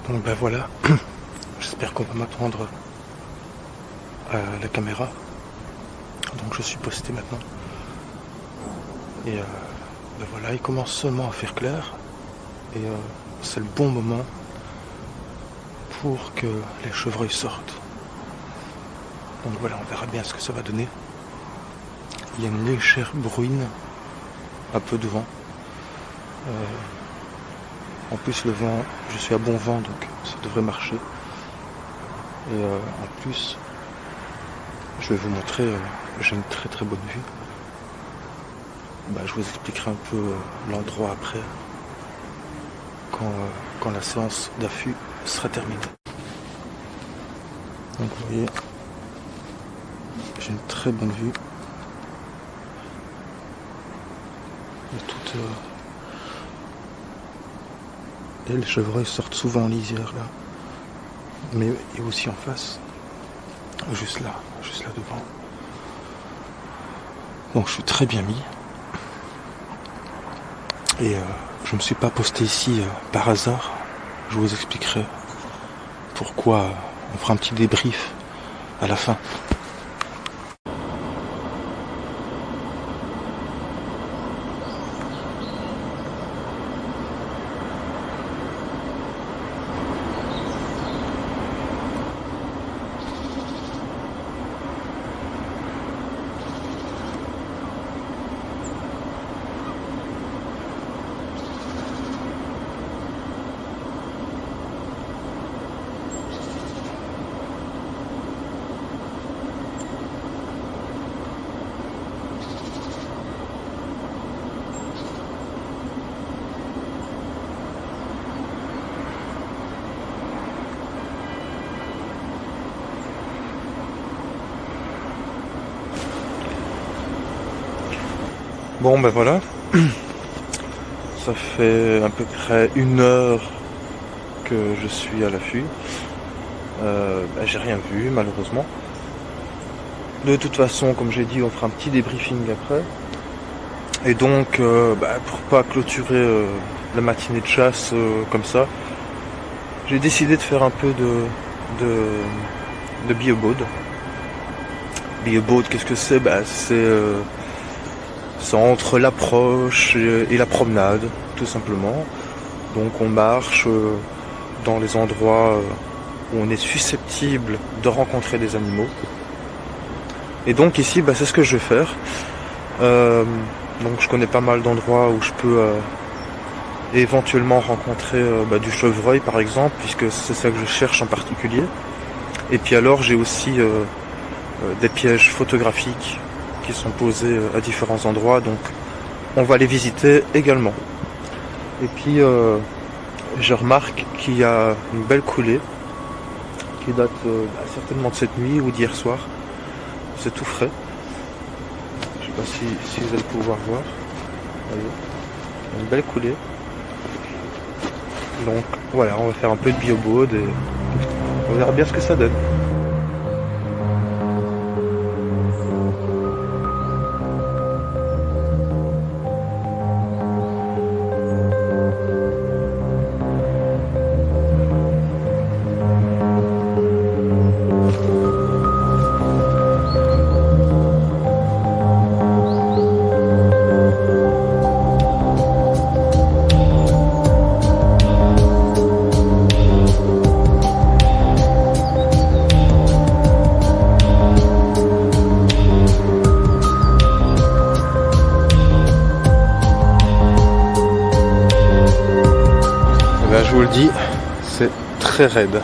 Donc ben voilà, j'espère qu'on va m'attendre à la caméra. Donc je suis posté maintenant. Et ben voilà, il commence seulement à faire clair. Et c'est le bon moment pour que les chevreuils sortent. Donc voilà, on verra bien ce que ça va donner. Il y a une légère bruine, un peu de vent. En plus le vent, je suis à bon vent, donc ça devrait marcher. Et en plus, je vais vous montrer, j'ai une très très bonne vue. Bah, je vous expliquerai un peu l'endroit après, quand la séance d'affût sera terminée. Donc vous voyez, j'ai une très bonne vue. Et toute... Et les chevreuils sortent souvent en lisière là. Mais et aussi en face. Juste là devant. Donc je suis très bien mis. Et je me suis pas posté ici par hasard. Je vous expliquerai pourquoi. On fera un petit débrief à la fin. Bon ben voilà, ça fait à peu près 1 heure que je suis à l'affût. J'ai rien vu malheureusement. De toute façon, comme j'ai dit, on fera un petit débriefing après. Et donc, pour pas clôturer la matinée de chasse comme ça, j'ai décidé de faire un peu de bioboat. Bioboat, qu'est-ce que c'est? C'est entre l'approche et la promenade, tout simplement. Donc on marche dans les endroits où on est susceptible de rencontrer des animaux. Et donc ici, c'est ce que je vais faire. Donc je connais pas mal d'endroits où je peux éventuellement rencontrer du chevreuil par exemple, puisque c'est ça que je cherche en particulier. Et puis alors j'ai aussi des pièges photographiques qui sont posés à différents endroits, donc on va les visiter également. Et puis je remarque qu'il y a une belle coulée qui date certainement de cette nuit ou d'hier soir. C'est tout frais. Je sais pas si vous allez pouvoir voir. Voyez. Une belle coulée. Donc voilà, on va faire un peu de biobaude et on verra bien ce que ça donne. Je vous le dis, c'est très raide.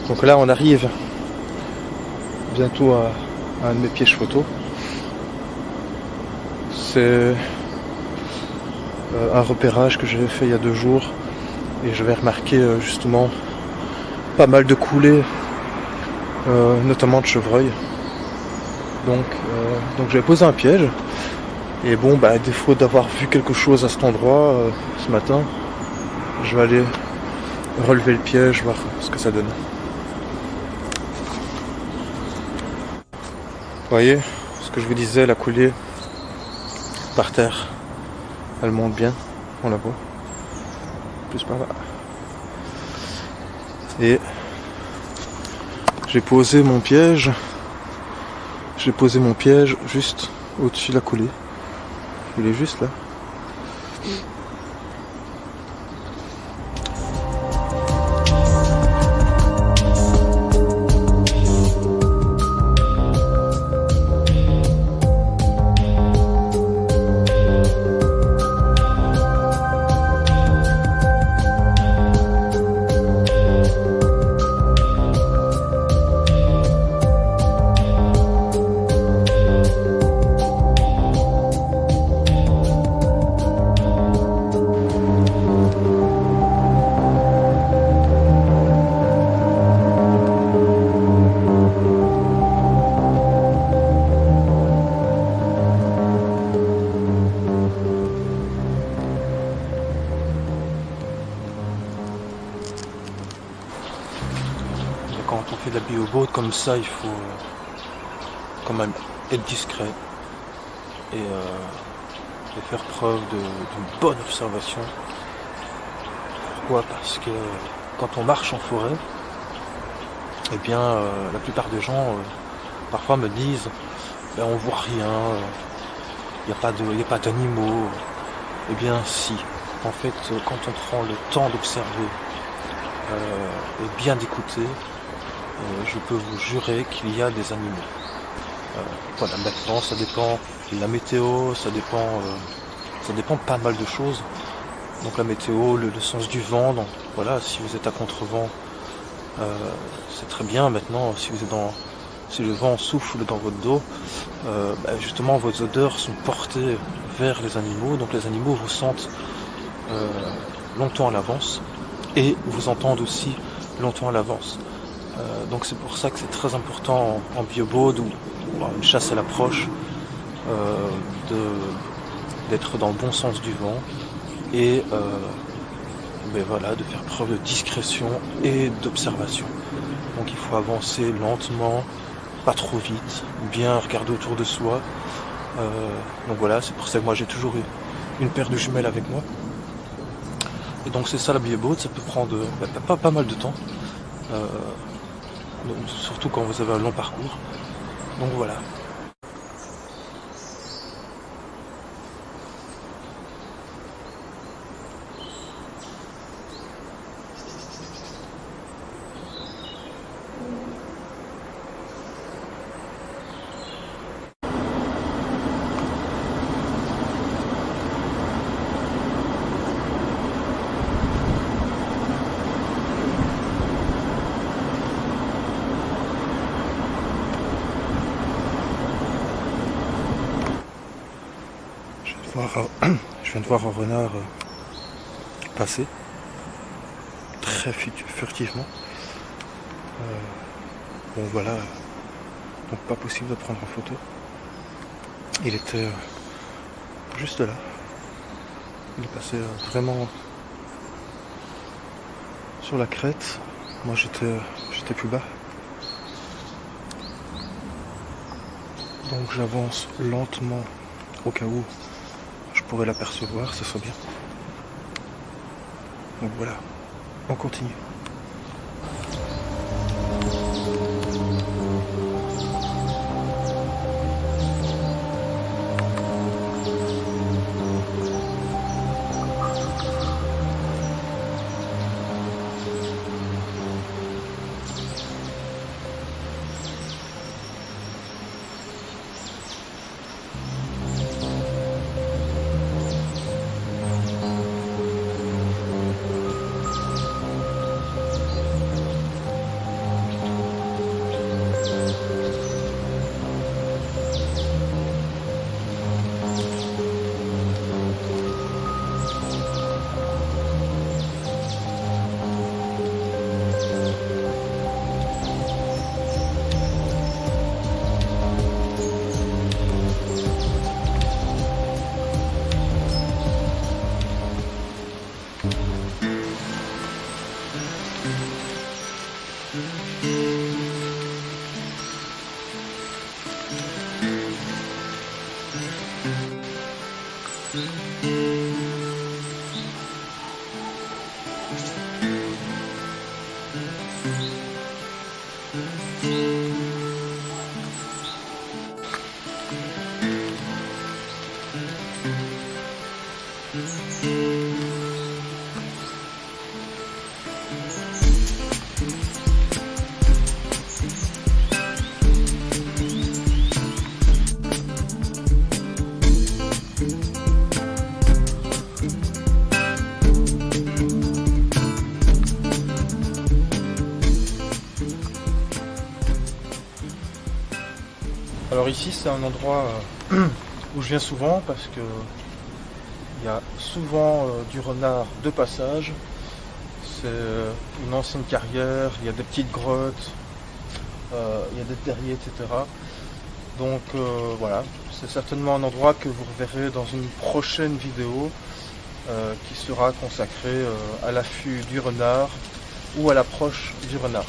Donc là on arrive bientôt à un de mes pièges photos. C'est un repérage que j'avais fait il y a 2 jours et j'avais remarqué justement pas mal de coulées, notamment de chevreuil. Donc j'avais posé un piège et bon à défaut d'avoir vu quelque chose à cet endroit ce matin, je vais aller relever le piège, voir ce que ça donne. Vous voyez ce que je vous disais, la coulée par terre, elle monte bien, on la voit, plus par là. Et j'ai posé mon piège juste au-dessus de la coulée. Il est juste là. Quand on fait de la biobaude comme ça, il faut quand même être discret et faire preuve d'une bonne observation. Pourquoi ? Parce que quand on marche en forêt, eh bien la plupart des gens parfois me disent on voit rien, il n'y a pas d'animaux. Eh bien si, en fait quand on prend le temps d'observer et bien d'écouter, je peux vous jurer qu'il y a des animaux. Voilà, maintenant ça dépend de la météo, ça dépend pas mal de choses. Donc la météo, le sens du vent, donc voilà, si vous êtes à contre-vent, c'est très bien. Maintenant, si le vent souffle dans votre dos, justement vos odeurs sont portées vers les animaux, donc les animaux vous sentent longtemps à l'avance et vous entendent aussi longtemps à l'avance. Donc c'est pour ça que c'est très important en biobaude ou une chasse à l'approche d'être dans le bon sens du vent et voilà, de faire preuve de discrétion et d'observation. Donc il faut avancer lentement, pas trop vite, bien regarder autour de soi. Donc voilà, c'est pour ça que moi j'ai toujours eu une paire de jumelles avec moi. Et donc c'est ça la biobaude, ça peut prendre pas mal de temps. donc, surtout quand vous avez un long parcours. Donc voilà. Je viens de voir un renard passer très furtivement. Bon voilà, donc pas possible de prendre en photo. Il était juste là. Il est passé vraiment sur la crête. Moi j'étais plus bas. Donc j'avance lentement au cas où je pourrais l'apercevoir, ce serait bien. Donc voilà, on continue. Alors ici c'est un endroit où je viens souvent parce que il y a souvent du renard de passage. C'est une ancienne carrière, il y a des petites grottes, il y a des terriers, etc. Donc voilà, c'est certainement un endroit que vous reverrez dans une prochaine vidéo qui sera consacrée à l'affût du renard ou à l'approche du renard.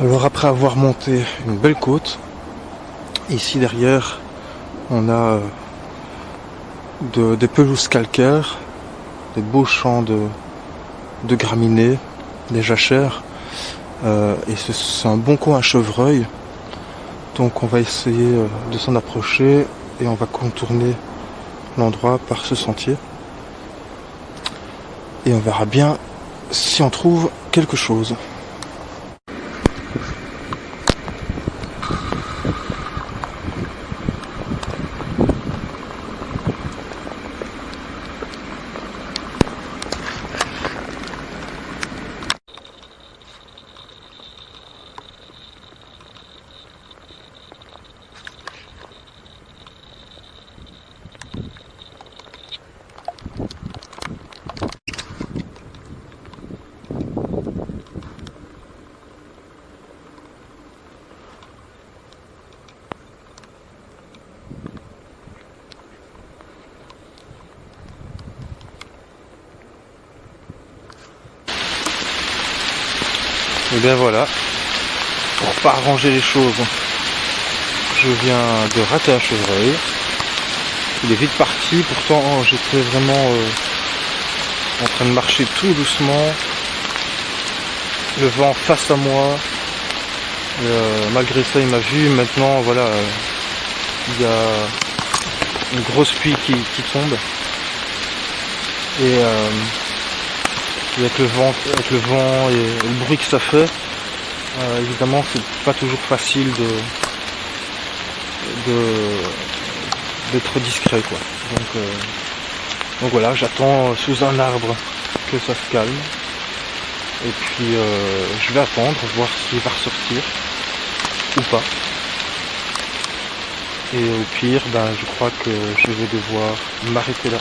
Alors après avoir monté une belle côte, ici derrière on a des pelouses calcaires, des beaux champs de graminées, des jachères, et c'est un bon coin à chevreuil. Donc on va essayer de s'en approcher et on va contourner l'endroit par ce sentier. Et on verra bien si on trouve quelque chose. Et bien voilà, pour pas arranger les choses, je viens de rater un chevreuil. Il est vite parti, pourtant j'étais vraiment en train de marcher tout doucement, le vent face à moi. Malgré ça il m'a vu. Maintenant voilà, il y a une grosse pluie qui tombe et avec le vent et le bruit que ça fait, évidemment c'est pas toujours facile d'être discret quoi. Donc voilà, j'attends sous un arbre que ça se calme et puis je vais attendre, voir s'il va ressortir ou pas. Et au pire, je crois que je vais devoir m'arrêter là.